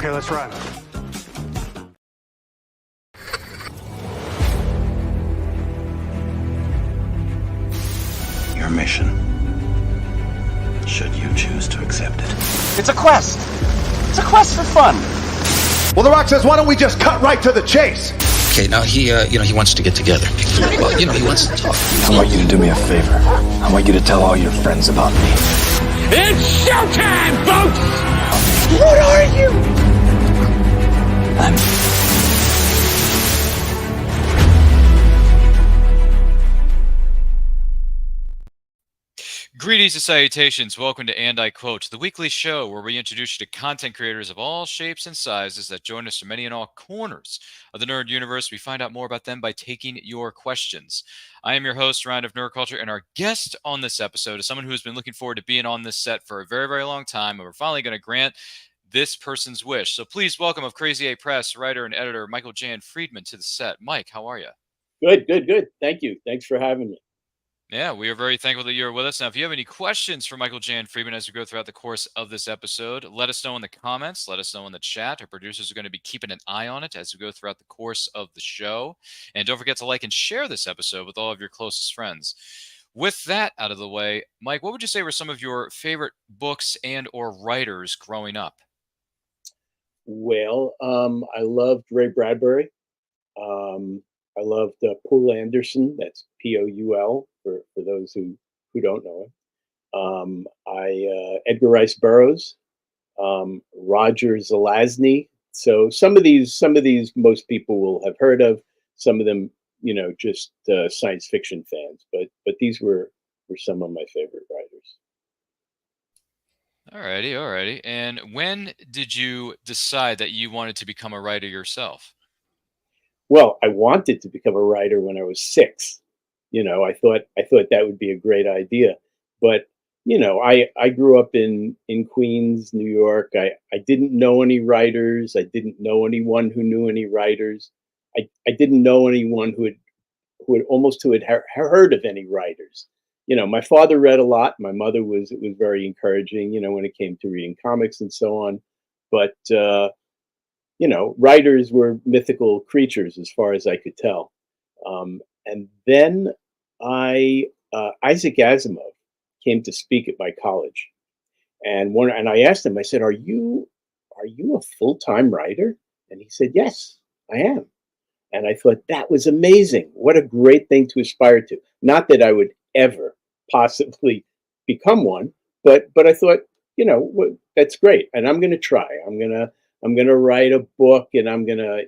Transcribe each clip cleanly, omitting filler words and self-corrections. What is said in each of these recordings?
Okay, let's run. Your mission, should you choose to accept it. It's a quest. It's a quest for fun. Well, The Rock says, why don't we just cut right to the chase? Okay, now he wants to get together. Well, he wants to talk. I want you to do me a favor. I want you to tell all your friends about me. It's showtime, folks! What are you? Greetings and salutations. Welcome to And I Quote, the weekly show where we introduce you to content creators of all shapes and sizes that join us from many and all corners of the nerd universe. We find out more about them by taking your questions. I am your host, Ryan of Nerd Culture, and our guest on this episode is someone who has been looking forward to being on this set for a very, very long time, and we're finally going to grant this person's wish. So please welcome of Crazy 8 Press writer and editor Michael Jan Friedman to the set. Mike, how are you? Good. Thank you. Thanks for having me. Yeah, we are very thankful that you're with us. Now, if you have any questions for Michael Jan Friedman as we go throughout the course of this episode, let us know in the comments. Let us know in the chat. Our producers are going to be keeping an eye on it as we go throughout the course of the show. And don't forget to like and share this episode with all of your closest friends. With that out of the way, Mike, what would you say were some of your favorite books and or writers growing up? Well, I loved Ray Bradbury. I loved Poul Anderson. That's Poul for those who don't know him. Edgar Rice Burroughs, Roger Zelazny. So some of these most people will have heard of. Some of them, just science fiction fans. But these were some of my favorite writers. Alrighty. And when did you decide that you wanted to become a writer yourself? Well, I wanted to become a writer when I was 6. I thought that would be a great idea. But, I grew up in Queens, New York. I didn't know any writers. I didn't know anyone who knew any writers. I didn't know anyone who had heard of any writers. My father read a lot. My mother was very encouraging, when it came to reading comics and so on. But writers were mythical creatures as far as I could tell. And then Isaac Asimov came to speak at my college. And I asked him, I said, are you a full-time writer? And he said, yes, I am. And I thought that was amazing. What a great thing to aspire to. Not that I would ever possibly become one, but I thought, that's great. And I'm going to try. I'm going to write a book, and I'm going to,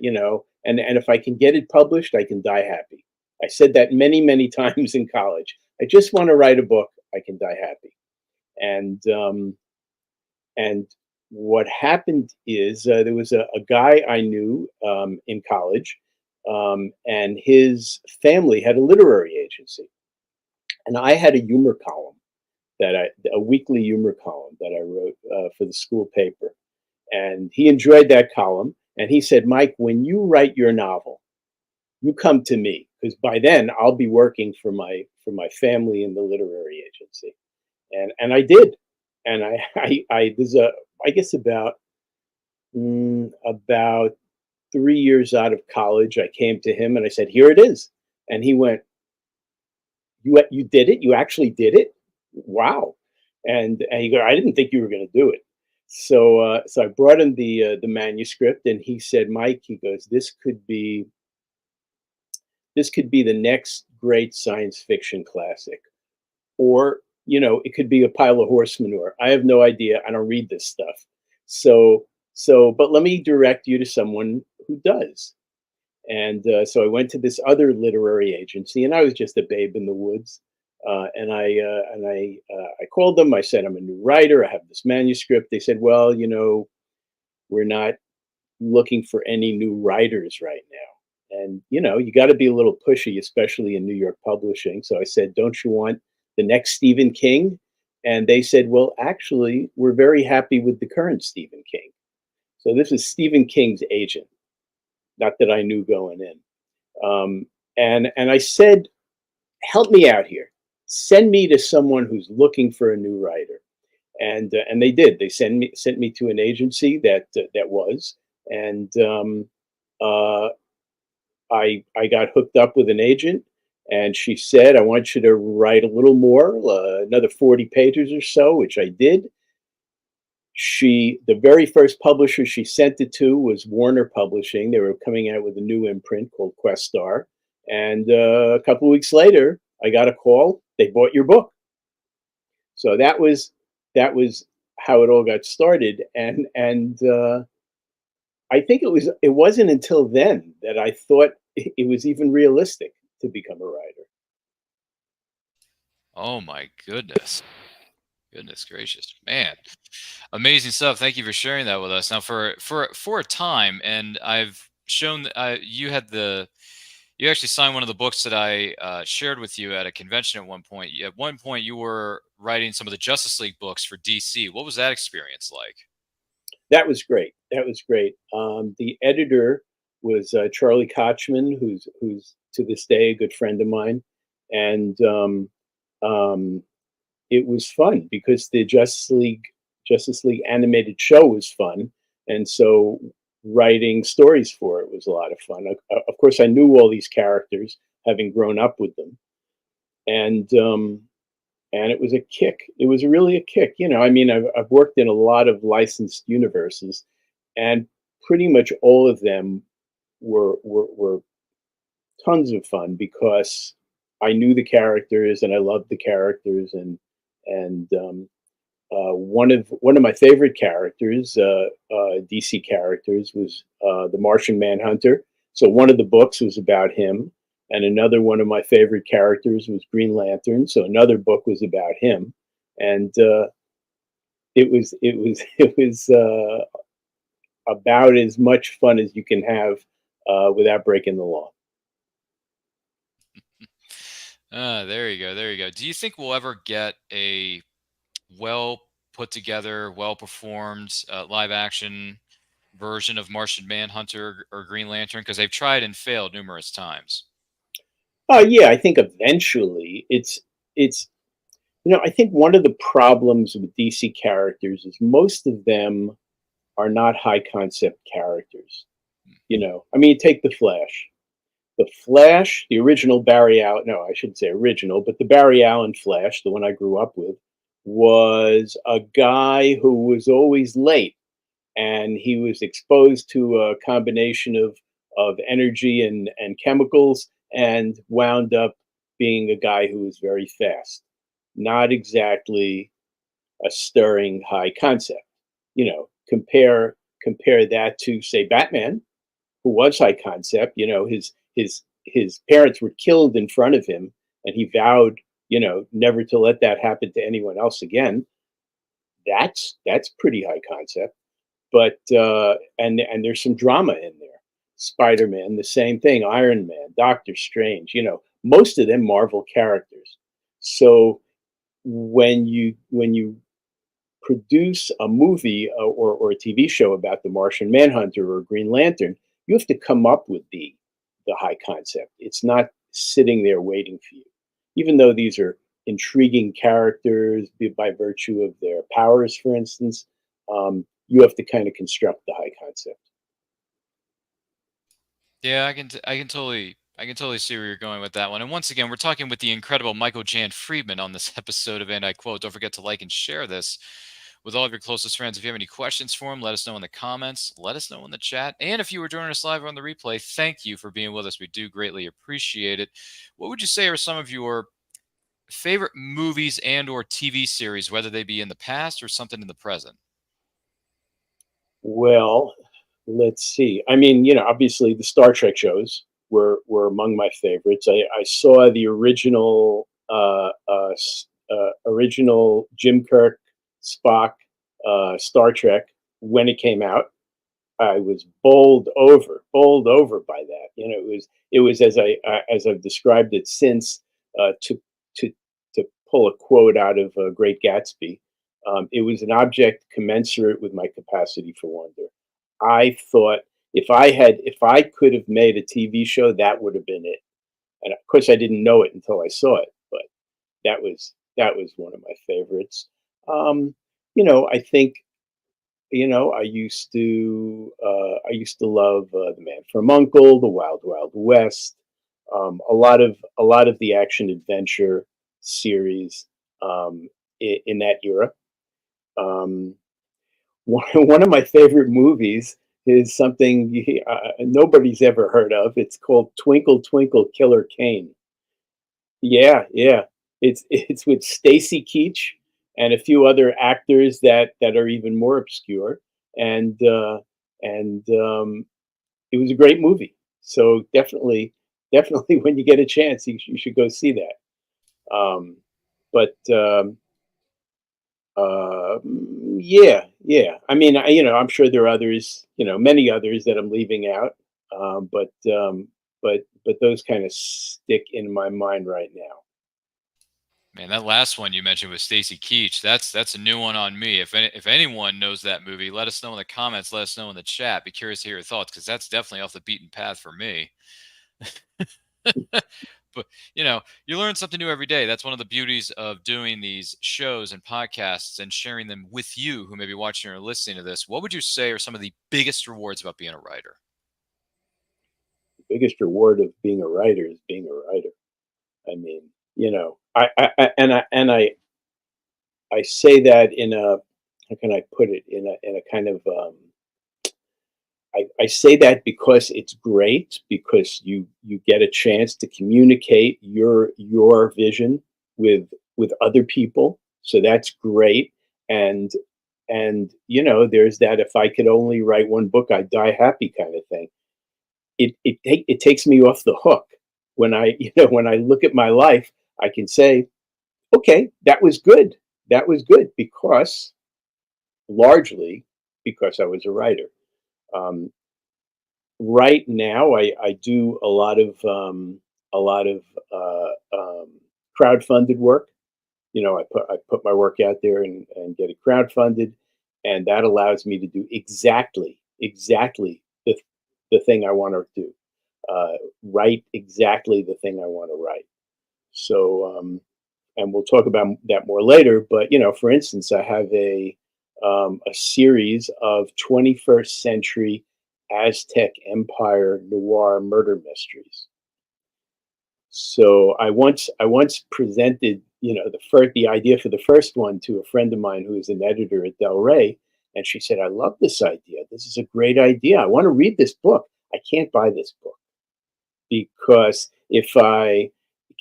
and if I can get it published, I can die happy. I said that many, many times in college. I just want to write a book. I can die happy. And what happened is there was a guy I knew in college, and his family had a literary agency. And I had a humor column a weekly humor column that I wrote for the school paper. And he enjoyed that column. And he said, Mike, when you write your novel, you come to me, because by then I'll be working for my family in the literary agency. And I did. And I guess about 3 years out of college, I came to him and I said, here it is. And he went, you did it? You actually did it? Wow. And he goes, I didn't think you were going to do it. So I brought him the manuscript, and he said, Mike, he goes, this could be the next great science fiction classic, or it could be a pile of horse manure. I have no idea. I don't read this stuff. But let me direct you to someone who does. And so I went to this other literary agency, and I was just a babe in the woods. And I called them. I said, I'm a new writer. I have this manuscript. They said, well, we're not looking for any new writers right now. And, you got to be a little pushy, especially in New York publishing. So I said, don't you want the next Stephen King? And they said, well, actually, we're very happy with the current Stephen King. So this is Stephen King's agent. Not that I knew going in. And I said, help me out here. Send me to someone who's looking for a new writer. and they did. They sent me to an agency that was, and I got hooked up with an agent, and she said, "I want you to write a little more, another 40 pages or so," which I did. The very first publisher she sent it to was Warner Publishing. They were coming out with a new imprint called Questar, and a couple of weeks later, I got a call. They bought your book. So that was how it all got started, and I think it wasn't until then that I thought it was even realistic to become a writer. Oh my goodness. Goodness gracious, man, amazing stuff. Thank you for sharing that with us. Now, for a time, and I've shown that you actually signed one of the books that I shared with you at a convention at one point. At one point, you were writing some of the Justice League books for DC. What was that experience like? That was great. That was great. The editor was Charlie Kochman, who's to this day a good friend of mine, and it was fun because the Justice League animated show was fun, and so writing stories for it was a lot of fun. Of course, I knew all these characters, having grown up with them, and it was a kick. It was really a kick. I mean, I've worked in a lot of licensed universes, and pretty much all of them were tons of fun because I knew the characters and I loved the characters, and one of my favorite characters, DC characters, was the Martian Manhunter. So one of the books was about him, and another one of my favorite characters was Green Lantern. So another book was about him, and it was about as much fun as you can have without breaking the law. There you go. There you go. Do you think we'll ever get a well put together, well performed live action version of Martian Manhunter or Green Lantern? Because they've tried and failed numerous times. Oh yeah, I think eventually it's I think one of the problems with DC characters is most of them are not high concept characters. I mean, take the Flash. The Flash, the original Barry Allen, no, I shouldn't say original, but the Barry Allen Flash, the one I grew up with, was a guy who was always late, and he was exposed to a combination of energy and chemicals, and wound up being a guy who was very fast. Not exactly a stirring high concept. Compare that to, say, Batman, who was high concept. His parents were killed in front of him, and he vowed, never to let that happen to anyone else again. That's pretty high concept, but and there's some drama in there. Spider-Man, the same thing. Iron Man, Doctor Strange. Most of them Marvel characters. So when you produce a movie or a TV show about the Martian Manhunter or Green Lantern, you have to come up with the high concept. It's not sitting there waiting for you. Even though these are intriguing characters by virtue of their powers, for instance, you have to kind of construct the high concept. Yeah, I can totally see where you're going with that one. And once again, we're talking with the incredible Michael Jan Friedman on this episode of And I Quote. Don't forget to like and share this with all of your closest friends. If you have any questions for him, let us know in the comments. Let us know in the chat. And if you were joining us live on the replay, thank you for being with us. We do greatly appreciate it. What would you say are some of your favorite movies and or TV series, whether they be in the past or something in the present? Well, let's see. I mean, obviously the Star Trek shows were among my favorites. I saw the original Jim Kirk Spock Star Trek when it came out. I was bowled over by that. It was as I've described it since, to pull a quote out of Great Gatsby. It was an object commensurate with my capacity for wonder. I thought if I could have made a TV show, that would have been it. And of course, I didn't know it until I saw it, but that was one of my favorites. I think, I used to love The Man from Uncle, The Wild Wild West, a lot of the action adventure series in that era. Um, one of my favorite movies is something nobody's ever heard of. It's called Twinkle Twinkle Killer Kane. Yeah, yeah. It's with Stacy Keach and a few other actors that are even more obscure, and it was a great movie. So definitely, when you get a chance, you should go see that. But yeah, yeah. I mean, I'm sure there are others, many others that I'm leaving out, but those kind of stick in my mind right now. Man, that last one you mentioned with Stacy Keach, that's a new one on me. If anyone knows that movie, let us know in the comments. Let us know in the chat. Be curious to hear your thoughts because that's definitely off the beaten path for me. But you learn something new every day. That's one of the beauties of doing these shows and podcasts and sharing them with you who may be watching or listening to this. What would you say are some of the biggest rewards about being a writer? The biggest reward of being a writer is being a writer. I mean, I say that in a, how can I put it, in a kind of, I say that because it's great, because you get a chance to communicate your vision with other people. So that's great. And there's that, if I could only write one book, I'd die happy kind of thing. It takes me off the hook. When I when I look at my life, I can say, okay, that was good. That was good because, largely because I was a writer. Um, right now, I do a lot of crowdfunded work. I put my work out there and get it crowdfunded, and that allows me to do exactly the thing I want to do. Write exactly the thing I want to write. So, and we'll talk about that more later. But for instance, I have a series of 21st century Aztec Empire noir murder mysteries. So I once presented the idea for the first one to a friend of mine who is an editor at Del Rey, and she said, "I love this idea. This is a great idea. I want to read this book. I can't buy this book because if I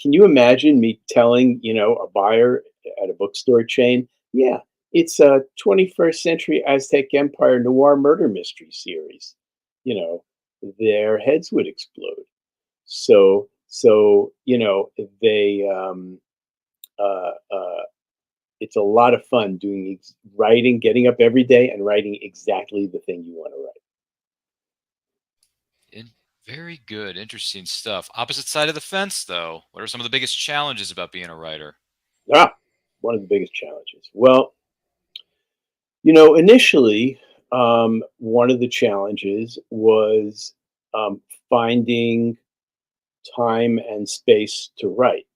can you imagine me telling a buyer at a bookstore chain, yeah, it's a 21st century Aztec Empire noir murder mystery series. You know, their heads would explode. So they uh, uh, it's a lot of fun doing writing, getting up every day and writing exactly the thing you want to write. Very good, interesting stuff. Opposite side of the fence, though. What are some of the biggest challenges about being a writer? Ah, one of the biggest challenges. Well, initially, one of the challenges was finding time and space to write,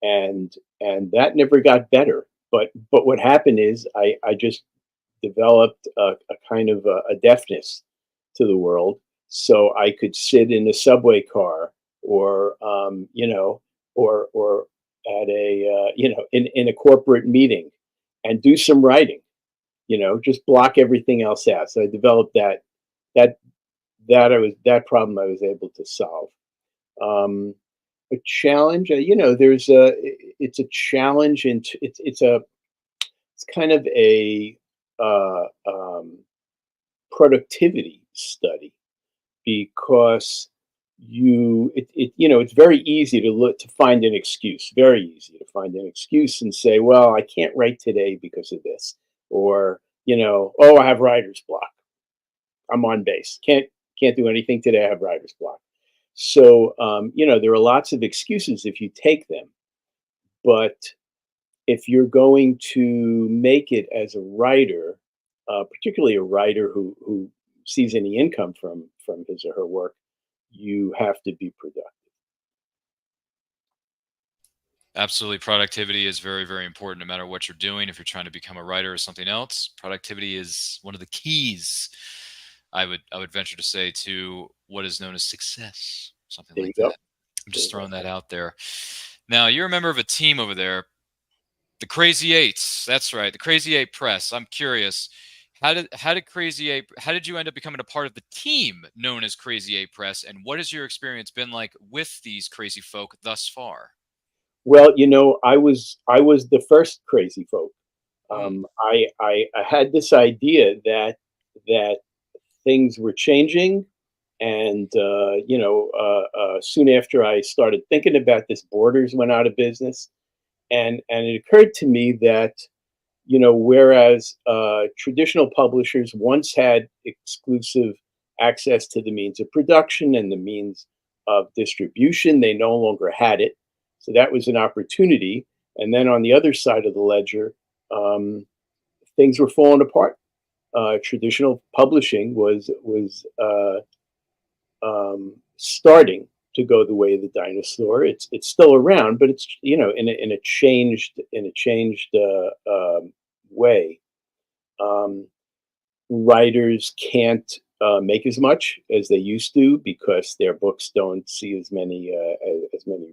and that never got better. But what happened is I just developed a kind of a deafness to the world, so I could sit in a subway car or or at a in a corporate meeting and do some writing. Just block everything else out. So I developed that that problem I was able to solve. A challenge, there's a it's a challenge, and it's kind of a uh, um, productivity study because it's very easy to look to find an excuse. Very easy to find an excuse and say, well, I can't write today because of this, or oh, I have writer's block. I'm on base. Can't do anything today. I have writer's block. So there are lots of excuses if you take them, but if you're going to make it as a writer, particularly a writer who sees any income from his or her work, you have to be productive. Absolutely. Productivity is very, very important no matter what you're doing. If you're trying to become a writer or something else, productivity is one of the keys, I would venture to say, to what is known as success, something There you like go. that. I'm just throwing that out there. Now, you're a member of a team over there, the Crazy Eights. That's right, the Crazy Eight Press. I'm curious, how did you end up becoming a part of the team known as Crazy Eight Press, and what has your experience been like with these crazy folk thus far? Well, I was the first crazy folk. Hmm. I had this idea that things were changing, and soon after I started thinking about this, Borders went out of business, and it occurred to me that whereas traditional publishers once had exclusive access to the means of production and the means of distribution, they no longer had it. So that was an opportunity. And then on the other side of the ledger, um, things were falling apart. Traditional publishing was starting to go the way of the dinosaur. It's still around, but it's in a changed way. Um, Writers can't make as much as they used to because their books don't see as many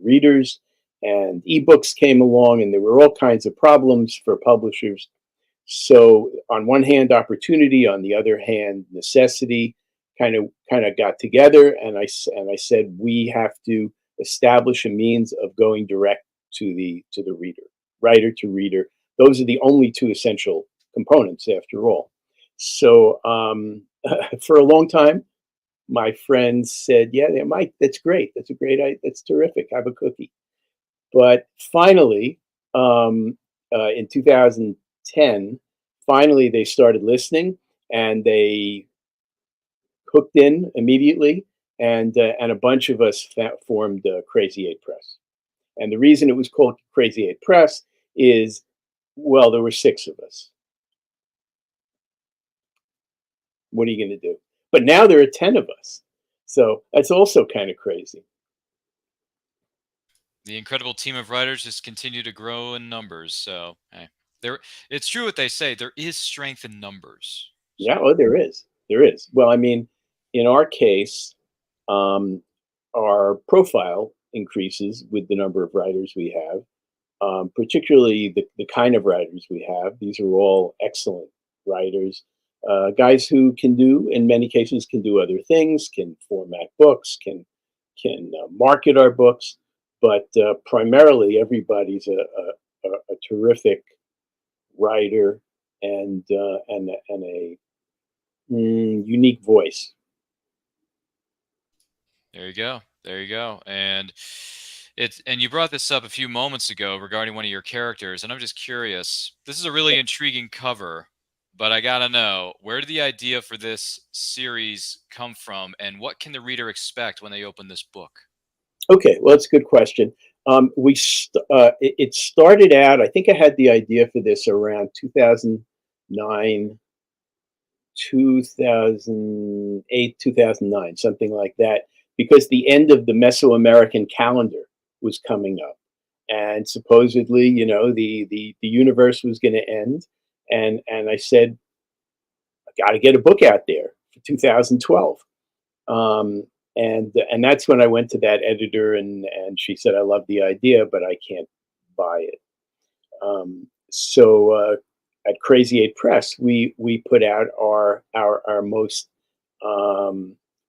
readers. And ebooks came along, and there were all kinds of problems for publishers. So, on one hand, opportunity; on the other hand, necessity kind of got together, and I said we have to establish a means of going direct to the reader, writer to reader. Those are the only two essential components, after all. So, for a long time, my friends said, "Yeah, yeah, Mike, that's great. That's terrific. Have a cookie." But finally, in 2010, finally they started listening, and they hooked in immediately, and a bunch of us formed Crazy Eight Press. And the reason it was called Crazy Eight Press is, well, there were six of us. What are you going to do? But now there are 10 of us. So that's also kind of crazy. The incredible team of writers just continue to grow in numbers. So, hey, there, it's true what they say. There is strength in numbers. Yeah, So, oh, there is. There is. Well, I mean, in our case, um, our profile increases with the number of writers we have, particularly the kind of writers we have. These are all excellent writers, guys who can do, in many cases, can do other things, can format books, can market our books, but primarily everybody's a terrific writer and a unique voice. there you go. There you go. And you brought this up a few moments ago regarding one of your characters, and I'm just curious. This is a really intriguing cover, but I gotta know, where did the idea for this series come from, and what can the reader expect when they open this book? Okay, well, that's a good question. It started out. I think I had the idea for this around 2009, 2008, 2009, something like that, because the end of the Mesoamerican calendar was coming up, and supposedly, the universe was going to end, and I said, I got to get a book out there for 2012. And that's when I went to that editor, and she said, I love the idea, but I can't buy it. So at Crazy Eight Press, we put out our most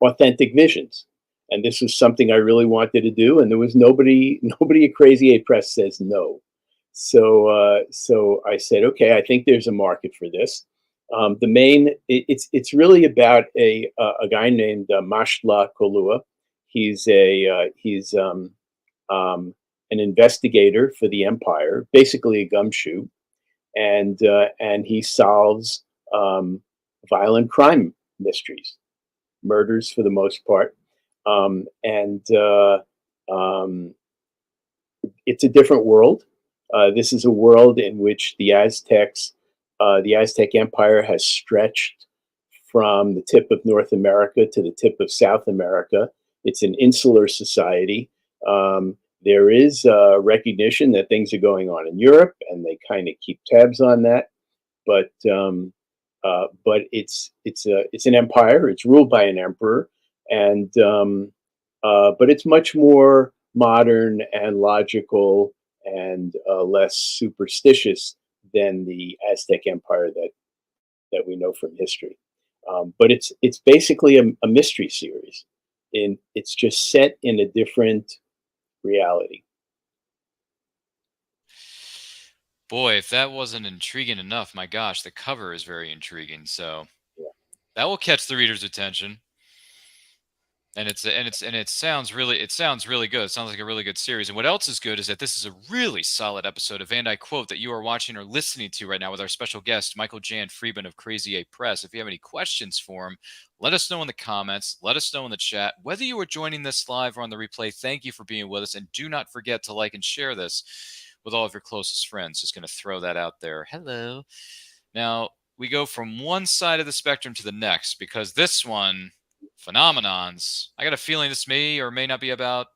authentic visions, and this was something I really wanted to do, and there was nobody at Crazy Eight Press says no. So I said, okay, I think there's a market for this. It's really about a guy named Mashla Kolua. He's an investigator for the Empire, basically a gumshoe, and he solves violent crime mysteries, murders for the most part, and it's a different world. This is a world in which the Aztec Empire has stretched from the tip of North America to the tip of South America. It's an insular society. There is recognition that things are going on in Europe, and they kind of keep tabs on that. But it's an empire. It's ruled by an emperor, and but it's much more modern and logical and less superstitious than the Aztec Empire that we know from history. But it's basically a mystery series. It's just set in a different reality. Boy, if that wasn't intriguing enough, my gosh, the cover is very intriguing. So Yeah. that will catch the reader's attention. And it sounds really good. It sounds like a really good series. And what else is good is that this is a really solid episode of And I Quote that you are watching or listening to right now with our special guest, Michael Jan Friedman of Crazy 8 Press. If you have any questions for him, let us know in the comments. Let us know in the chat. Whether you are joining this live or on the replay, thank you for being with us. And do not forget to like and share this with all of your closest friends. Just going to throw that out there. Hello. Now, we go from one side of the spectrum to the next because this one, Phenomenons, I got a feeling this may or may not be about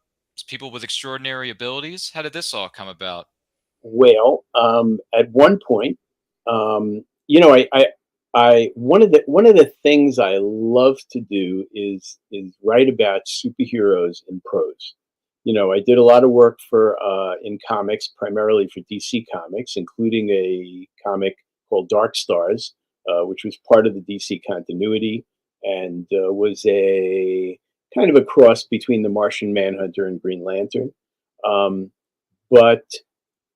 people with extraordinary abilities. How did this all come about? Well, at one point, you know, I one of the things I love to do is write about superheroes in prose. You know, I did a lot of work for in comics, primarily for DC Comics, including a comic called Darkstars, which was part of the DC continuity and was a kind of a cross between the Martian Manhunter and Green Lantern. But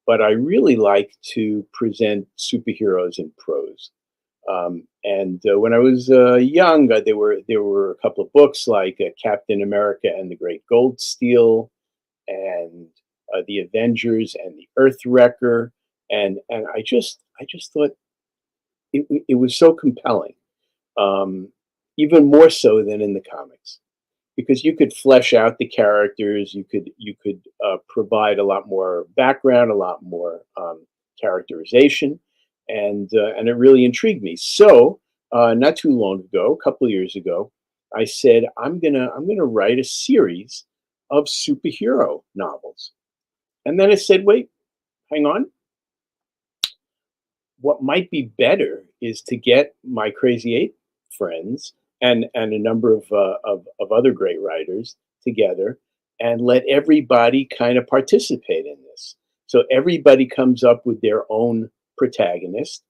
I really like to present superheroes in prose. And when I was young, there were a couple of books like Captain America and the Great Gold Steel, and the Avengers and the Earthwrecker, and I just thought it was so compelling, even more so than in the comics, because you could flesh out the characters, you could provide a lot more background, a lot more characterization, and it really intrigued me. So not too long ago, a couple of years ago, I said I'm gonna write a series of superhero novels. And then I said, wait, hang on. What might be better is to get my Crazy Eight friends and a number of other great writers together and let everybody kind of participate in this. So everybody comes up with their own protagonist,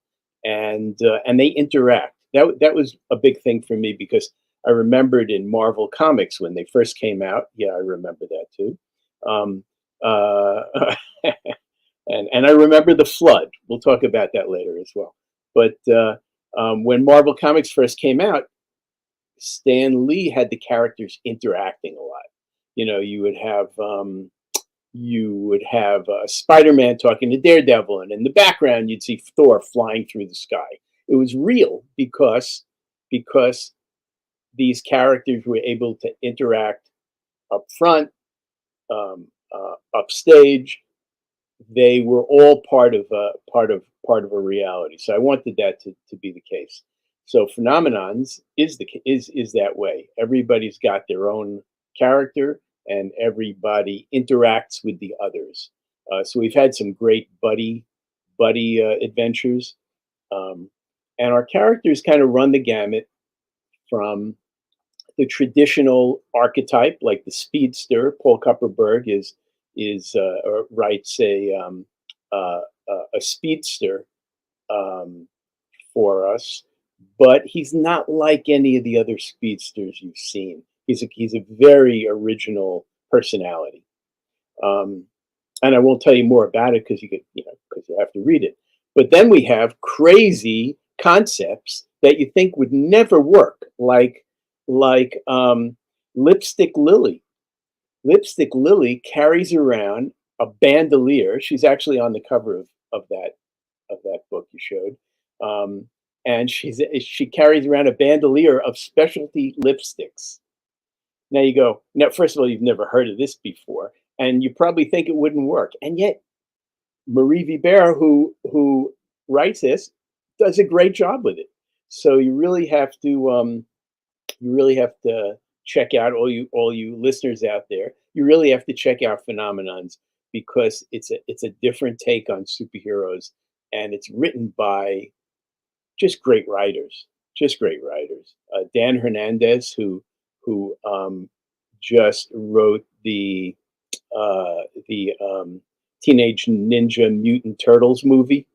and they interact. That was a big thing for me, because I remembered in Marvel Comics when they first came out. Yeah, I remember that too. And I remember the Flood. We'll talk about that later as well. But when Marvel Comics first came out, Stan Lee had the characters interacting a lot. You know, you would have Spider-Man talking to Daredevil, and in the background you'd see Thor flying through the sky. It was real because these characters were able to interact up front, upstage. They were all part of a reality. So I wanted that to be the case. So Phenomenons is that way. Everybody's got their own character, and everybody interacts with the others. So we've had some great buddy adventures, and our characters kind of run the gamut from the traditional archetype, like the speedster. Paul Kupperberg writes a speedster for us, but he's not like any of the other speedsters you've seen. He's a very original personality, and I won't tell you more about it because you have to read it. But then we have crazy concepts that you think would never work, like Lipstick Lily. Lipstick Lily carries around a bandolier. She's actually on the cover of that book you showed, and she carries around a bandolier of specialty lipsticks. Now you go, now first of all, you've never heard of this before, and you probably think it wouldn't work, and yet Marie Vibert, who writes this, does a great job with it. So you really have to check out all you listeners out there. You really have to check out Phenomenons because it's a different take on superheroes, and it's written by just great writers, just great writers. Dan Hernandez, who just wrote the Teenage Ninja Mutant Turtles movie.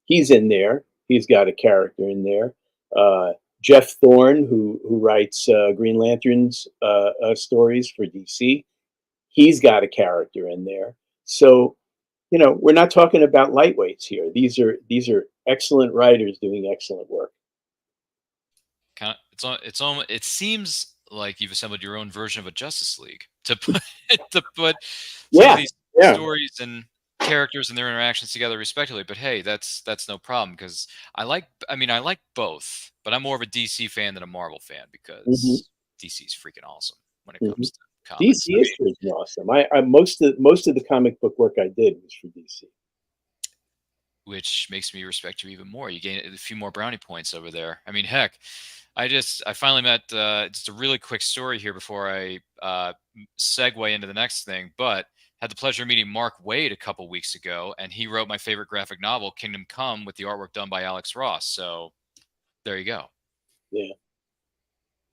He's in there. He's got a character in there. Jeff Thorne, who writes Green Lantern's stories for DC, he's got a character in there. So, we're not talking about lightweights here. These are excellent writers doing excellent work. It seems like you've assembled your own version of a Justice League to put some of these stories and characters and their interactions together respectively. But hey, that's no problem because I like both, but I'm more of a DC fan than a Marvel fan because DC is freaking awesome when it comes to comics. DC is freaking awesome. I most of the comic book work I did was for DC, which makes me respect you even more. You gain a few more brownie points over there. I mean, heck, I finally met just a really quick story here before I segue into the next thing, but had the pleasure of meeting Mark Waid a couple weeks ago, and he wrote my favorite graphic novel, Kingdom Come, with the artwork done by Alex Ross. So there you go.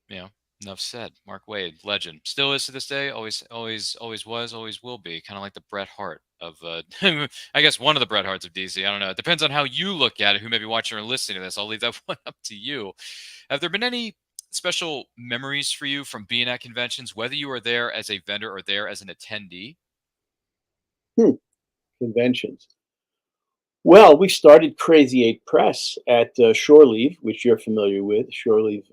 Yeah. Enough said. Mark Waid, legend, still is to this day. Always was, always will be. Kind of like the Bret Hart of, I guess one of the Bret Harts of DC. I don't know. It depends on how you look at it. Who may be watching or listening to this. I'll leave that one up to you. Have there been any special memories for you from being at conventions, whether you were there as a vendor or there as an attendee? Conventions. Well, we started Crazy 8 Press at Shore Leave, which you're familiar with. Shore Leave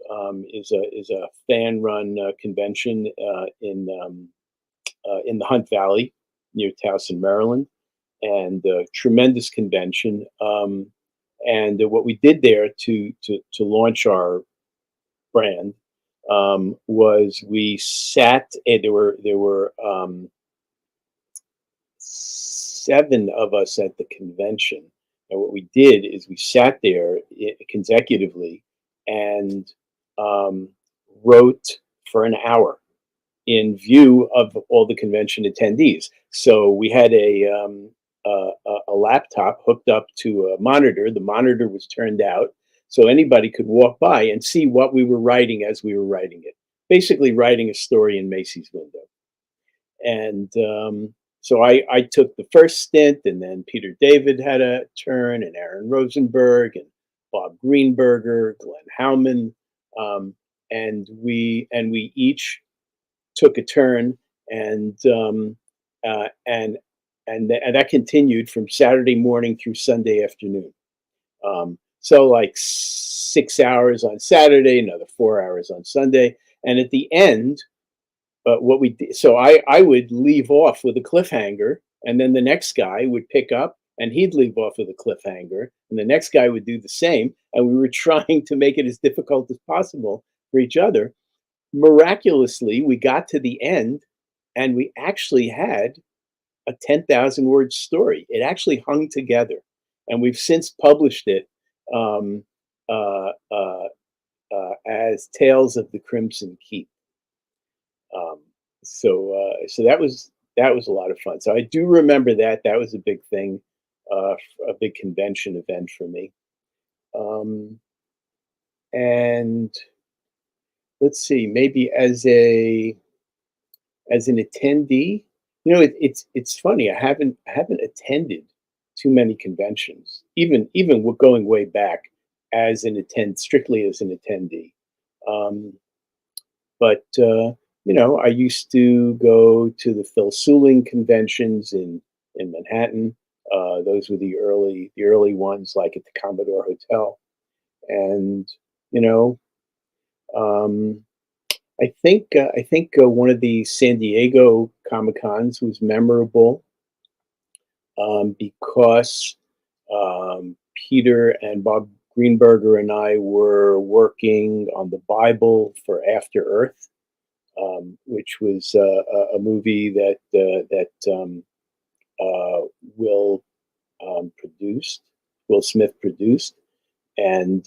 is a fan-run convention in the Hunt Valley near Towson, Maryland, and a tremendous convention. And what we did there to launch our brand was we sat. There were 7 of us at the convention, and what we did is we sat there consecutively and wrote for an hour in view of all the convention attendees. So we had a laptop hooked up to a monitor. The monitor was turned out so anybody could walk by and see what we were writing as we were writing it. Basically, writing a story in Macy's window. And so I took the first stint, and then Peter David had a turn, and Aaron Rosenberg, and Bob Greenberger, Glenn Howman, and we each took a turn, and that continued from Saturday morning through Sunday afternoon. So like 6 hours on Saturday, another 4 hours on Sunday, and at the end. What we did, so I would leave off with a cliffhanger, and then the next guy would pick up, and he'd leave off with a cliffhanger, and the next guy would do the same, and we were trying to make it as difficult as possible for each other. Miraculously, we got to the end, and we actually had a 10,000 word story. It actually hung together, and we've since published it as Tales of the Crimson Keep. So that was a lot of fun. So I do remember that was a big thing, a big convention event for me. And let's see, maybe as an attendee, it's funny. I haven't attended too many conventions, even going way back strictly as an attendee. But I used to go to the Phil Suling conventions in Manhattan. Those were the early ones, like at the Commodore Hotel. And I think one of the San Diego Comic Cons was memorable because Peter and Bob Greenberger and I were working on the Bible for After Earth, which was a movie that Will Smith produced, and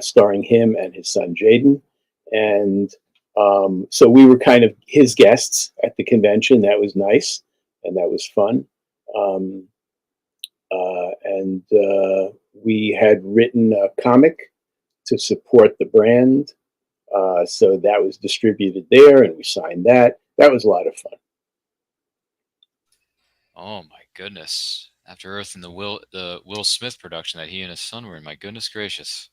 starring him and his son Jaden. And So we were kind of his guests at the convention. That was nice, and that was fun. And we had written a comic to support the brand. So that was distributed there, and we signed that. That was a lot of fun. Oh my goodness! After Earth and the Will Smith production that he and his son were in. My goodness gracious!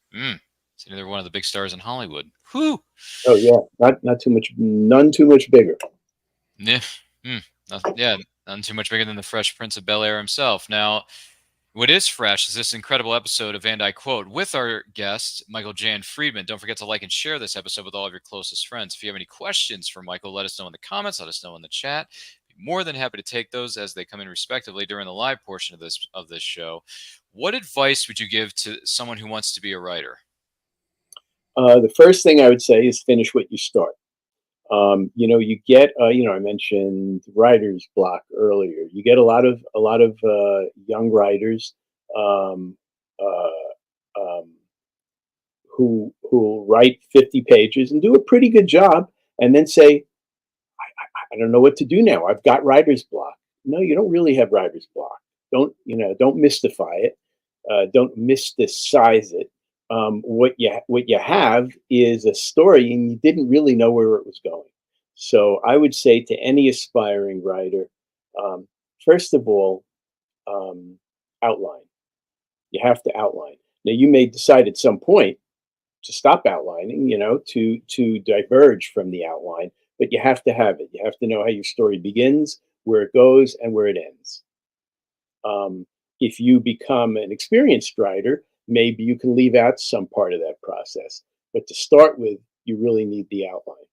So they're one of the big stars in Hollywood. Whew. Oh yeah, not too much, none too much bigger. Yeah. Yeah, none too much bigger than the Fresh Prince of Bel-Air himself. Now, what is fresh is this incredible episode of And I Quote with our guest, Michael Jan Friedman. Don't forget to like and share this episode with all of your closest friends. If you have any questions for Michael, let us know in the comments. Let us know in the chat. Be more than happy to take those as they come in respectively during the live portion of this show. What advice would you give to someone who wants to be a writer? The first thing I would say is finish what you start. You get, I mentioned writer's block earlier. You get a lot of young writers who write 50 pages and do a pretty good job, and then say, I don't know what to do now. I've got writer's block. No, you don't really have writer's block. Don't mystify it. Don't mysticize it. What you have is a story, and you didn't really know where it was going. So I would say to any aspiring writer, first of all, outline. You have to outline. Now you may decide at some point to stop outlining, to diverge from the outline, but you have to have it. You have to know how your story begins, where it goes, and where it ends. If you become an experienced writer, maybe you can leave out some part of that process. But to start with, you really need the outline.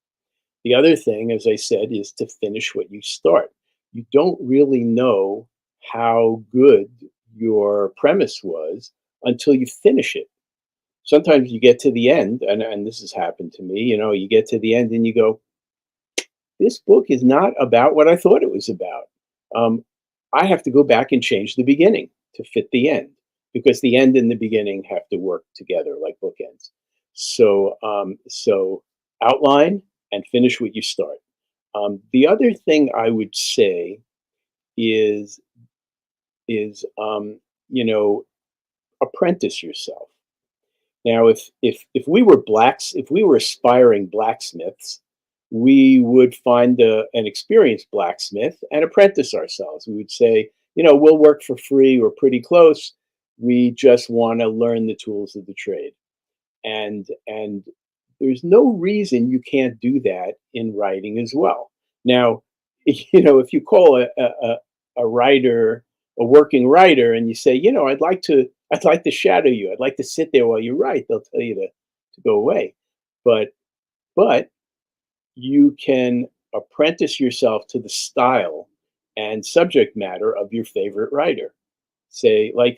The other thing, as I said, is to finish what you start. You don't really know how good your premise was until you finish it. Sometimes you get to the end, and this has happened to me, you get to the end and you go, this book is not about what I thought it was about. I have to go back and change the beginning to fit the end, because the end and the beginning have to work together like bookends. So outline and finish what you start. The other thing I would say is apprentice yourself. Now, if we were aspiring blacksmiths, we would find an experienced blacksmith and apprentice ourselves. We would say, we'll work for free or pretty close. We just want to learn the tools of the trade. And there's no reason you can't do that in writing as well. Now, if you call a writer, a working writer, and you say, I'd like to shadow you. I'd like to sit there while you write. They'll tell you to go away. But you can apprentice yourself to the style and subject matter of your favorite writer. Say, like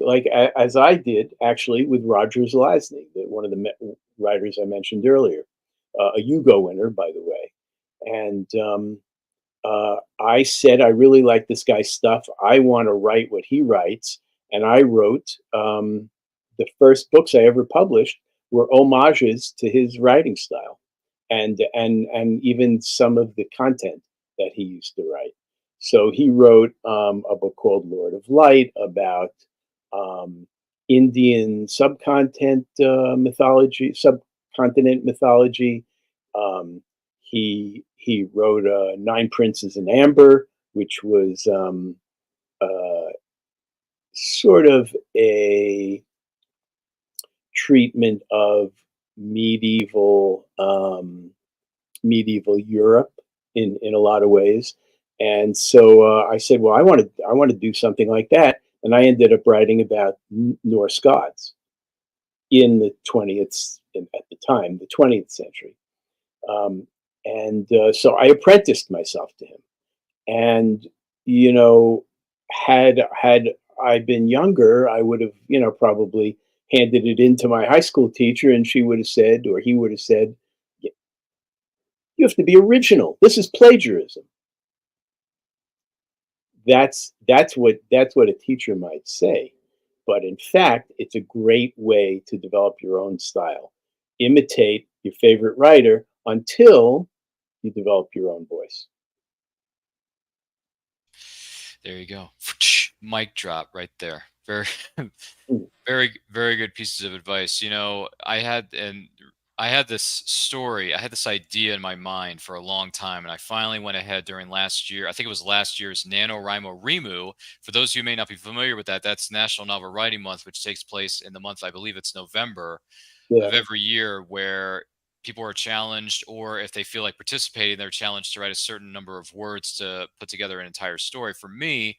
as I did actually with Roger Zelazny, one of the writers I mentioned earlier, a Hugo winner, by the way. And I said, I really like this guy's stuff. I want to write what he writes. And I wrote the first books I ever published were homages to his writing style, and even some of the content that he used to write. So he wrote a book called Lord of Light about Indian subcontinent mythology. He wrote Nine Princes in Amber, which was sort of a treatment of medieval Europe in a lot of ways. And so I said, well, I want to do something like that. And I ended up writing about Norse gods in the 20th, at the time, the 20th century. So I apprenticed myself to him. And, had I been younger, I would have, probably handed it in to my high school teacher, and she would have said, or he would have said, you have to be original. This is plagiarism. That's what a teacher might say. But in fact, it's a great way to develop your own style. Imitate your favorite writer until you develop your own voice. There you go. Mic drop right there. Very, Mm. very good pieces of advice. You know, I had this story, I had this idea in my mind for a long time, and I finally went ahead during last year. I think it was last year's NaNoWriMo Remu. For those of you who may not be familiar with that, that's National Novel Writing Month, which takes place in the month, I believe it's November Yeah. of every year, where people are challenged, or if they feel like participating, they're challenged to write a certain number of words to put together an entire story. For me,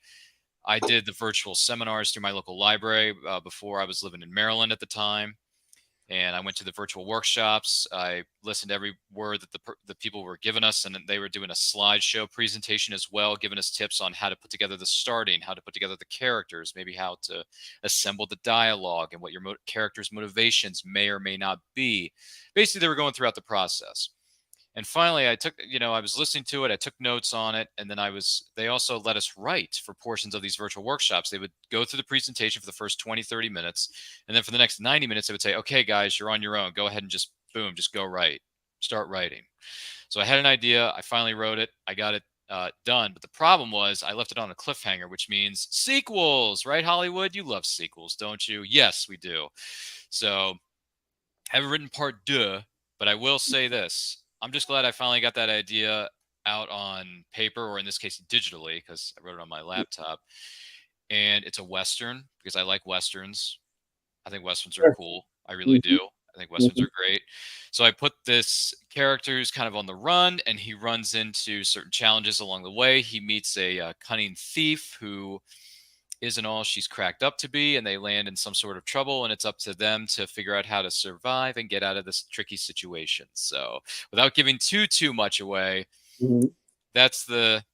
I did the virtual seminars through my local library before I was living in Maryland at the time. And I went to the virtual workshops. I listened to every word that the people were giving us, and then they were doing a slideshow presentation as well, giving us tips on how to put together the starting, how to put together the characters, maybe how to assemble the dialogue, and what your characters' motivations may or may not be. Basically, they were going throughout the process. And finally, I was listening to it, I took notes on it, and then they also let us write for portions of these virtual workshops. They would go through the presentation for the first 20, 30 minutes. And then for the next 90 minutes, they would say, okay, guys, you're on your own. Go ahead and just go write, start writing. So I had an idea. I finally wrote it. I got it done. But the problem was I left it on a cliffhanger, which means sequels, right, Hollywood? You love sequels, don't you? Yes, we do. So I haven't written part deux, but I will say this. I'm just glad I finally got that idea out on paper, or in this case, digitally, because I wrote it on my laptop. And it's a Western, because I like Westerns. I think Westerns are cool. I really do. I think Westerns are great. So I put this character who's kind of on the run, and he runs into certain challenges along the way. He meets a cunning thief who isn't all she's cracked up to be, and they land in some sort of trouble, and it's up to them to figure out how to survive and get out of this tricky situation. So without giving too much away, that's the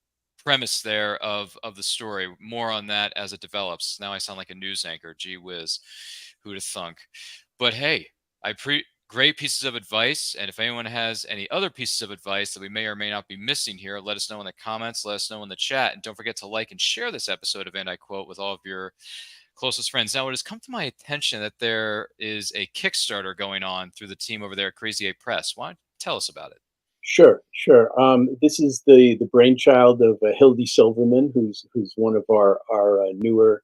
premise there of the story. More on that as it develops. Now I sound like a news anchor. Gee whiz, who'd have thunk? But hey, great pieces of advice. And if anyone has any other pieces of advice that we may or may not be missing here, let us know in the comments, let us know in the chat. And don't forget to like and share this episode of And I Quote with all of your closest friends. Now, it has come to my attention that there is a Kickstarter going on through the team over there at Crazy 8 Press. Why don't you tell us about it? Sure. This is the brainchild of Hildy Silverman, who's one of our newer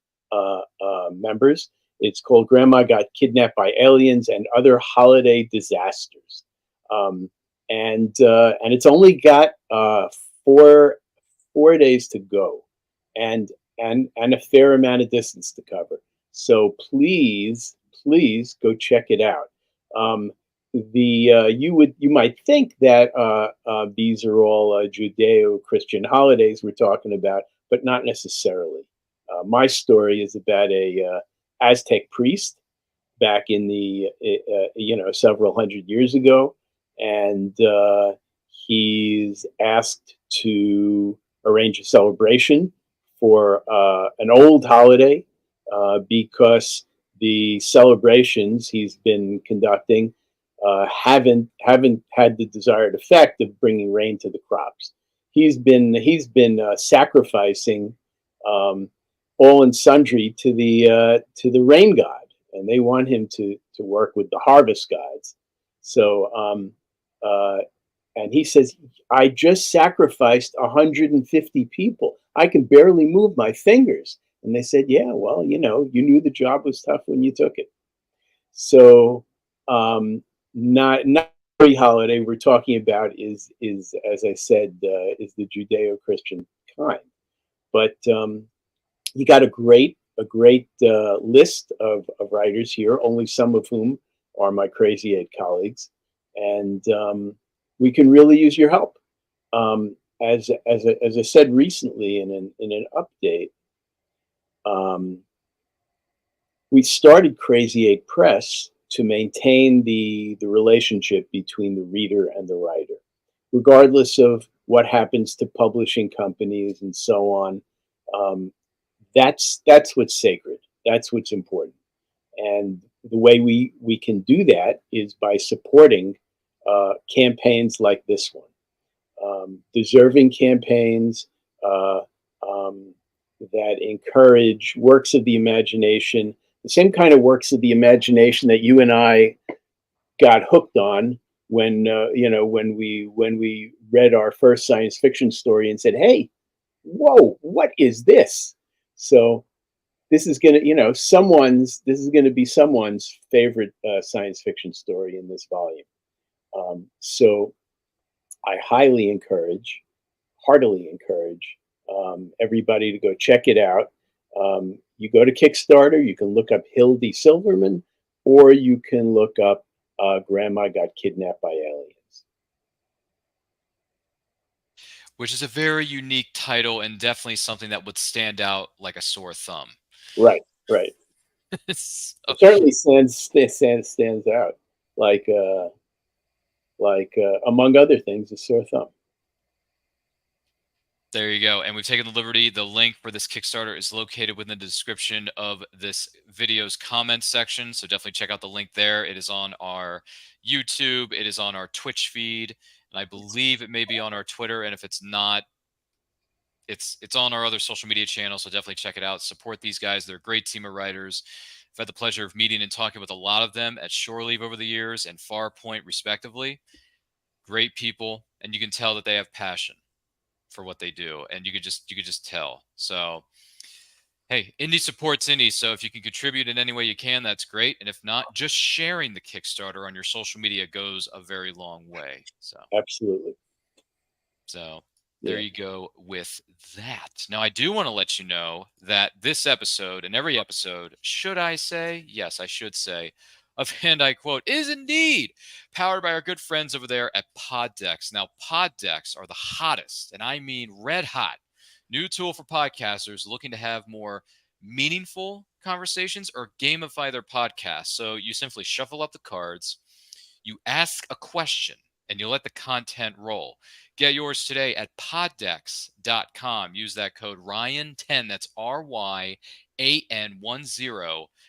members. It's called Grandma Got Kidnapped by Aliens and Other Holiday Disasters. And it's only got 4 days to go, and a fair amount of distance to cover. So please go check it out. You might think that these are all Judeo-Christian holidays we're talking about, but not necessarily. My story is about a Aztec priest back in the several hundred years ago, and he's asked to arrange a celebration for an old holiday because the celebrations he's been conducting haven't had the desired effect of bringing rain to the crops. He's been sacrificing all and sundry to the rain god, and they want him to work with the harvest gods. So and he says, I just sacrificed 150 people. I can barely move my fingers. And they said, yeah, well, you knew the job was tough when you took it. So not every holiday we're talking about is as I said, is the Judeo-Christian kind. But you got a great list of writers here, only some of whom are my Crazy 8 colleagues, and we can really use your help. As I said recently in an update, we started Crazy 8 Press to maintain the relationship between the reader and the writer, regardless of what happens to publishing companies and so on. That's what's sacred. That's what's important. And the way we can do that is by supporting campaigns like this one, deserving campaigns that encourage works of the imagination, the same kind of works of the imagination that you and I got hooked on when when we read our first science fiction story and said, "Hey, whoa, what is this?" So this is gonna, this is gonna be someone's favorite science fiction story in this volume. So I heartily encourage everybody to go check it out. You go to Kickstarter, you can look up Hildy Silverman, or you can look up Grandma Got Kidnapped by Aliens. Which is a very unique title and definitely something that would stand out like a sore thumb. Right, right. So- It certainly stands out like among other things, a sore thumb. There you go. And we've taken the liberty. The link for this Kickstarter is located within the description of this video's comments section. So definitely check out the link there. It is on our YouTube. It is on our Twitch feed. And I believe it may be on our Twitter. And if it's not, it's on our other social media channels. So definitely check it out. Support these guys. They're a great team of writers. I've had the pleasure of meeting and talking with a lot of them at Shore Leave over the years and Farpoint, respectively. Great people. And you can tell that they have passion for what they do, and you could just tell. So hey, indie supports indie, so if you can contribute in any way you can, that's great. And if not, just sharing the Kickstarter on your social media goes a very long way. So Absolutely. so there you go with that. Now, I do want to let you know that this episode and every episode, should I say, yes, I should say, of And I Quote, is indeed powered by our good friends over there at Poddex. Now, Poddex are the hottest, and I mean red hot, new tool for podcasters looking to have more meaningful conversations or gamify their podcast. So you simply shuffle up the cards, you ask a question, and you let the content roll. Get yours today at poddex.com. Use that code Ryan10, that's RYAN10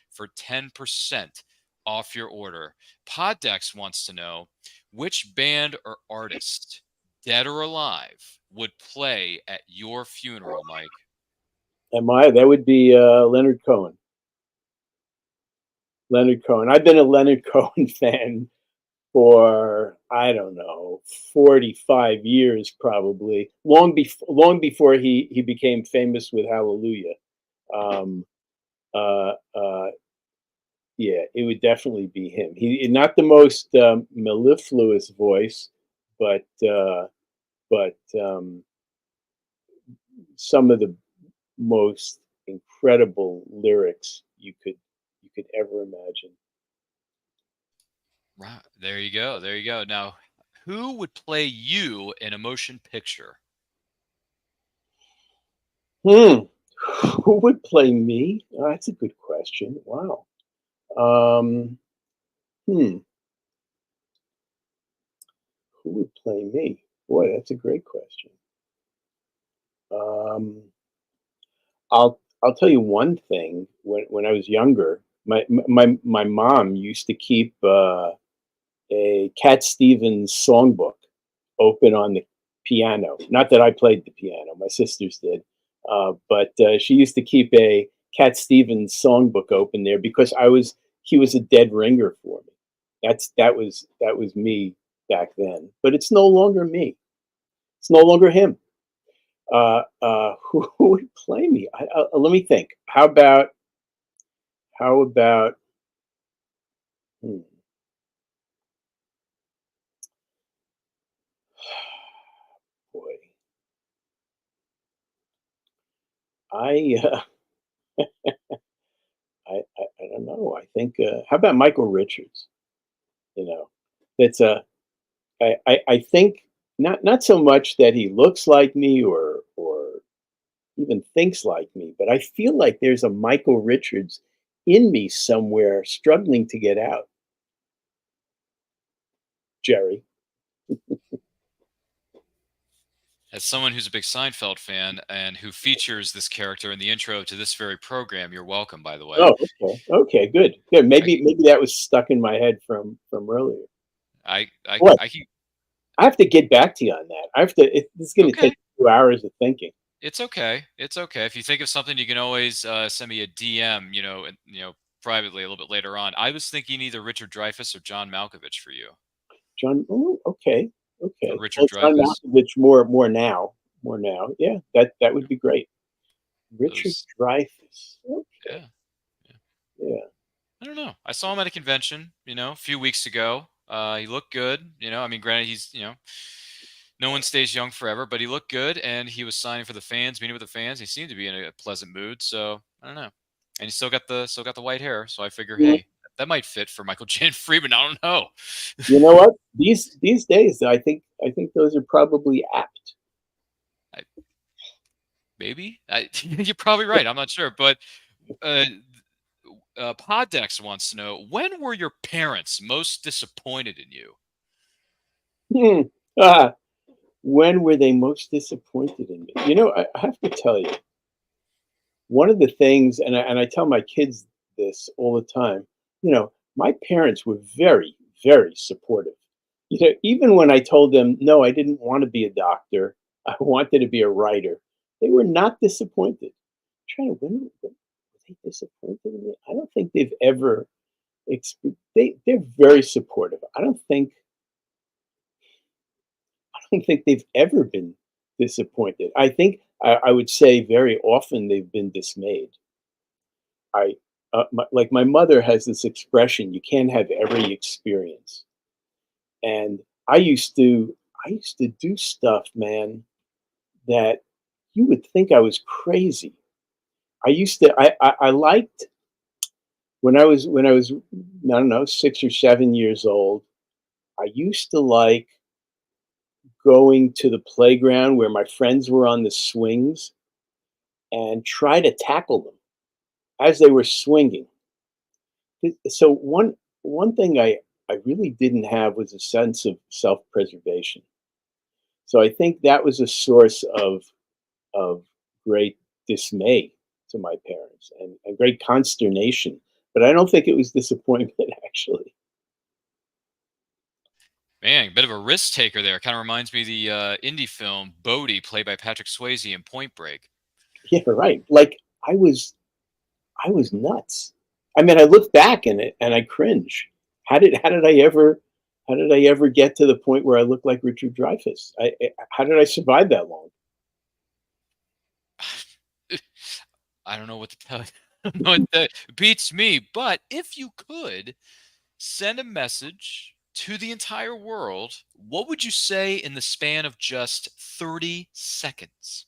for 10% off your order. Poddex wants to know which band or artist, dead or alive, would play at your funeral, Mike. That would be Leonard Cohen. Leonard Cohen. I've been a Leonard Cohen fan for, I don't know, 45 years probably, long before he became famous with Hallelujah. Yeah, it would definitely be him. He not the most mellifluous voice, but some of the most incredible lyrics you could ever imagine. Right. There you go. There you go. Now, who would play you in a motion picture? Who would play me? Oh, that's a good question. Wow. Who would play me? Boy, that's a great question. I'll tell you one thing. When I was younger, my mom used to keep a Cat Stevens songbook open on the piano. Not that I played the piano; my sisters did. But she used to keep a Cat Stevens songbook open there because he was a dead ringer for me. That was me back then. But it's no longer me. It's no longer him. Who would play me? Let me think. How about? Boy, I I don't know. I think how about Michael Richards? It's I think not so much that he looks like me or even thinks like me, but I feel like there's a Michael Richards in me somewhere struggling to get out. Jerry. As someone who's a big Seinfeld fan and who features this character in the intro to this very program, you're welcome, by the way. Oh, okay, good. Maybe that was stuck in my head from earlier. I have to get back to you on that. This is going to take 2 hours of thinking. It's okay. It's okay. If you think of something, you can always send me a DM. Privately a little bit later on. I was thinking either Richard Dreyfuss or John Malkovich for you. John. Oh, okay. Richard Well, John Dreyfuss. Malkovich more now. Yeah, that would be great. Richard Those, Dreyfuss. Okay. yeah. Yeah. I don't know. I saw him at a convention, a few weeks ago. He looked good. I mean, granted, he's, no one stays young forever, but he looked good, and he was signing for the fans, meeting with the fans. He seemed to be in a pleasant mood. So I don't know. And he still got the white hair. So I figure, You hey, that might fit for Michael Jan Friedman. I don't know. know what? These days, I think those are probably apt. Maybe you're probably right. I'm not sure, but Poddex wants to know, when were your parents most disappointed in you? Ah, when were they most disappointed in me? I have to tell you, one of the things, and I tell my kids this all the time. My parents were very, very supportive. Even when I told them no, I didn't want to be a doctor, I wanted to be a writer, they were not disappointed. Trying to were they disappointed in me? I don't think they've ever. They're very supportive. I don't think they've ever been disappointed. I think I would say very often they've been dismayed. I like my mother has this expression: "You can't have every experience." And I used to do stuff, man, that you would think I was crazy. I liked when I was I don't know 6 or 7 years old. I used to like going to the playground where my friends were on the swings and try to tackle them as they were swinging. So one thing I really didn't have was a sense of self-preservation. So I think that was a source of great dismay to my parents and great consternation. But I don't think it was disappointment actually. Man, bit of a risk taker there. Kind of reminds me of the indie film Bodhi, played by Patrick Swayze in Point Break. Yeah, right. Like I was nuts. I mean, I look back in it and I cringe. How did I ever get to the point where I look like Richard Dreyfuss? How did I survive that long? I don't know what to tell you. I don't know what that beats me. But if you could send a message to the entire world, what would you say in the span of just 30 seconds?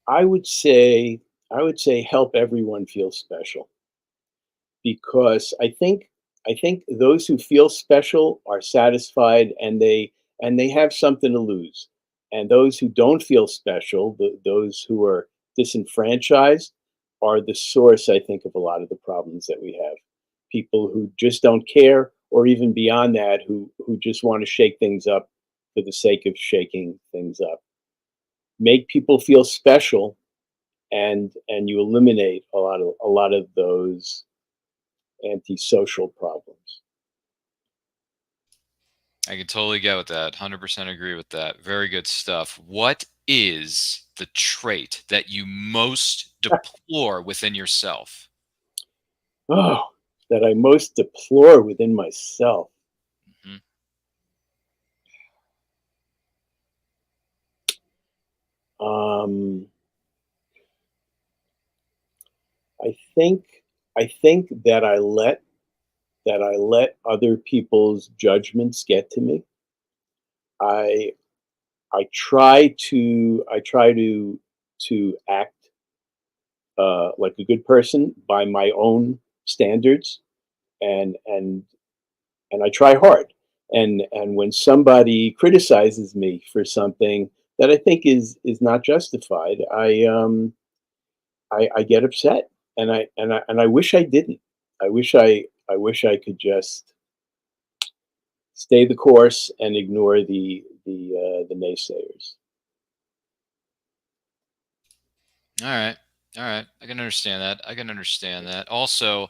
I would say help everyone feel special, because I think those who feel special are satisfied, and they have something to lose. And those who don't feel special, those who are disenfranchised, are the source, I think, of a lot of the problems that we have. People who just don't care, or even beyond that, who just want to shake things up for the sake of shaking things up. Make people feel special, and you eliminate a lot of those antisocial problems. I can totally get with that. 100% agree with that. Very good stuff. What is the trait that you most deplore within yourself? Oh, that I most deplore within myself. Mhm. Um, I think that I let other people's judgments get to me. I I try to act like a good person by my own standards, and I try hard. And when somebody criticizes me for something that I think is not justified, I get upset, and I wish I didn't. I wish I could just stay the course and ignore the naysayers. All right. All right. I can understand that. I can understand that. Also,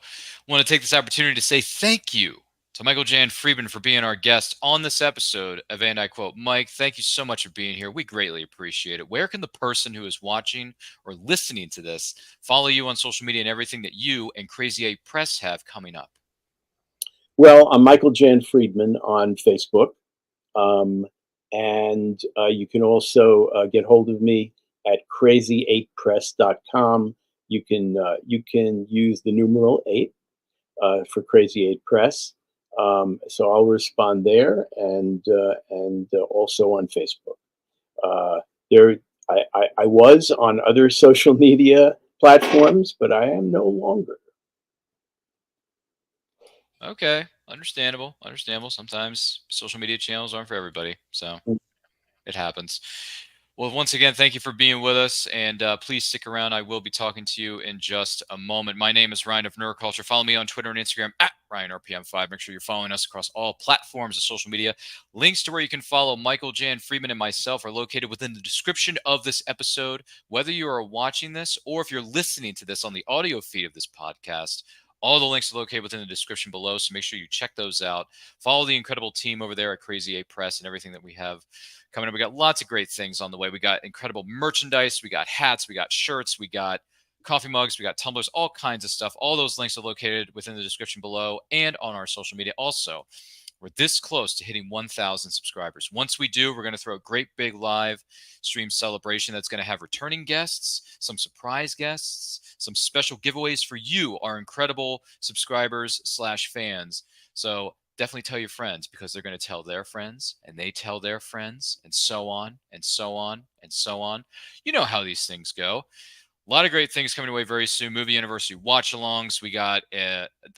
want to take this opportunity to say thank you to Michael Jan Friedman for being our guest on this episode of And I Quote. Mike, thank you so much for being here. We greatly appreciate it. Where can the person who is watching or listening to this follow you on social media and everything that you and Crazy 8 Press have coming up? Well, I'm Michael Jan Friedman on Facebook. And you can also get hold of me at crazy8press.com. You can use the numeral 8 for Crazy 8 Press. So I'll respond there and also on Facebook. I was on other social media platforms, but I am no longer. Okay, understandable. Sometimes social media channels aren't for everybody, so it happens. Well, once again, thank you for being with us, and please stick around. I will be talking to you in just a moment. My name is Ryan of Nerd Culture. Follow me on Twitter and Instagram at RyanRPM5. Make sure you're following us across all platforms of social media. Links to where you can follow Michael Jan Friedman and myself are located within the description of this episode. Whether you are watching this or if you're listening to this on the audio feed of this podcast, all the links are located within the description below, so make sure you check those out. Follow the incredible team over there at Crazy 8 Press and everything that we have coming up. We got lots of great things on the way. We got incredible merchandise. We got hats. We got shirts. We got coffee mugs. We got tumblers, all kinds of stuff. All those links are located within the description below and on our social media. Also, we're this close to hitting 1,000 subscribers. Once we do, we're going to throw a great big live stream celebration that's going to have returning guests, some surprise guests, some special giveaways for you, our incredible subscribers/fans. So definitely tell your friends, because they're going to tell their friends, and they tell their friends, and so on, and so on, and so on. You know how these things go. A lot of great things coming away very soon. Movie Anniversary watch-alongs. We got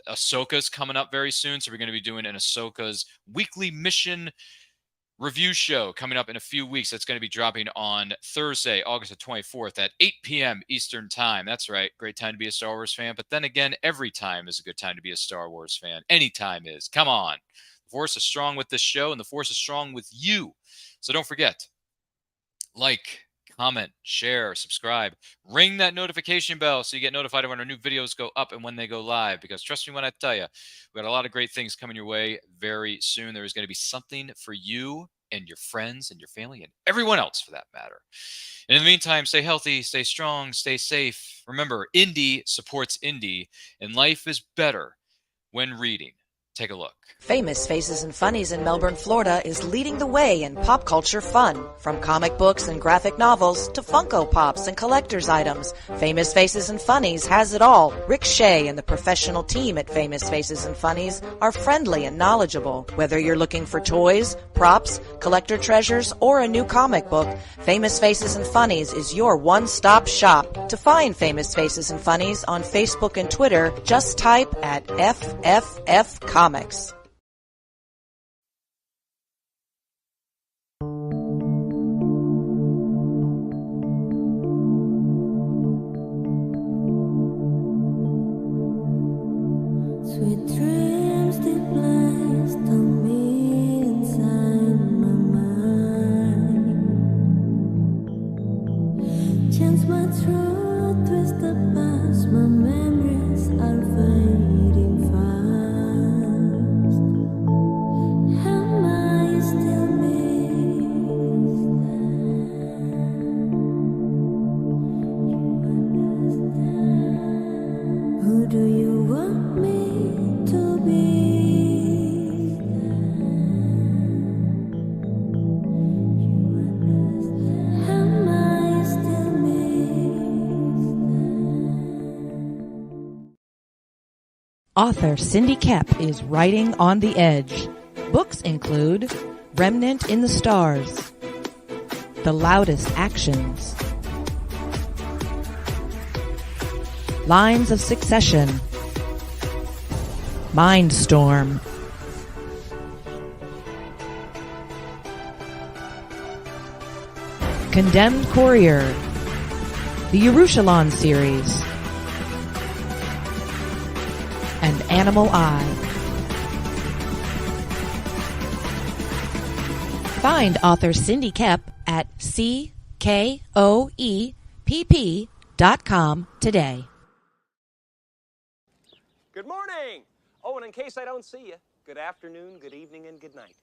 Ahsoka's coming up very soon, so we're going to be doing an Ahsoka's weekly mission review show coming up in a few weeks. That's going to be dropping on Thursday, August the 24th at 8 p.m. Eastern Time. That's right. Great time to be a Star Wars fan. But then again, every time is a good time to be a Star Wars fan. Any time is. Come on. The Force is strong with this show, and the Force is strong with you. So don't forget, like, comment, share, subscribe, ring that notification bell so you get notified when our new videos go up and when they go live, because trust me when I tell you, we got a lot of great things coming your way very soon. There is going to be something for you and your friends and your family and everyone else for that matter. And in the meantime, stay healthy, stay strong, stay safe. Remember, indie supports indie, and life is better when reading. Take a look. Famous Faces and Funnies in Melbourne, Florida is leading the way in pop culture fun. From comic books and graphic novels to Funko Pops and collector's items, Famous Faces and Funnies has it all. Rick Shea and the professional team at Famous Faces and Funnies are friendly and knowledgeable. Whether you're looking for toys, props, collector treasures, or a new comic book, Famous Faces and Funnies is your one-stop shop. To find Famous Faces and Funnies on Facebook and Twitter, just type at FFF Comics. Sweet dreams they placed on me inside my mind. Chance my truth twist the past, my memories are fading fast. Am I still missed? Who do you want me to be? Am I still missed? Author Cindy Kep is writing on the edge. Books include Remnant in the Stars, The Loudest Actions, Lines of Succession, Mindstorm, Condemned Courier, the Yerushalayim series, and Animal Eye. Find author Cindy Kep at CKOEPP.com today. Good morning. Oh, and in case I don't see you, good afternoon, good evening, and good night.